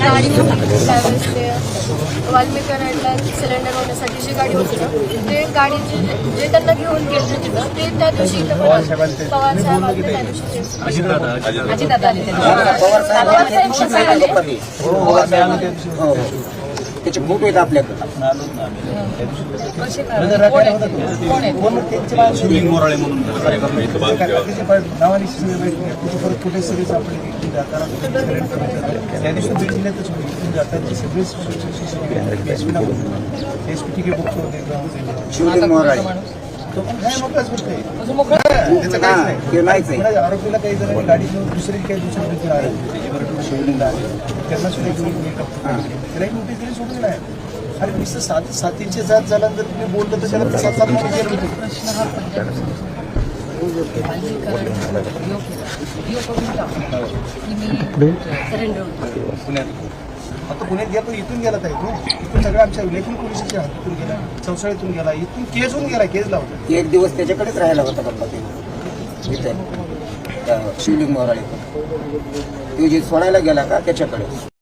गाडी होती त्यावेळेस ते वाल्मिकी रोडला सिलेंडर होण्यासाठी जी गाडी होती ना ते गाडीचे जे त्यांना घेऊन गेले तिथं ते त्या दिवशी इथं पवार साहेब आले त्या दिवशी अजितदादा आले त्याचे फोटो आहेत आपल्याकडे. शिवलिंग मोराळे म्हणून कार्यक्रम नावाने परत कुठे सगळे सापडले त्या दिवशी बीड जिल्ह्यातच इथून जातात सगळे एसपी ठीक आहे बघतो शिवलिंग मोराळे तो पण काय मोकळाच गोष्ट आहे त्याचं काहीच नाही. ते नाहीच आहे. आरोपीला काही जणांनी गाडी घेऊन दुसरी काही दुसऱ्या आले शिवलिंगला आले त्यांना सुद्धा एक त्याला एक नोटीस दिली सोडून नाही. अरे नुसतं साथीची जात झाल्यानंतर तुम्ही बोलतो तर त्याला 7 महिने जेल होते. आता पुण्यात गेलो इथून गेला तर इथून सगळं आमच्या लेखून पोलिसाच्या हातून गेला चौसाळीतून गेला इथून केस होऊन गेला केस लावला. एक दिवस त्याच्याकडेच राहायला होता बाबा ते इथे शिवलिंग मोराळे तो जे सोडायला गेला का त्याच्याकडे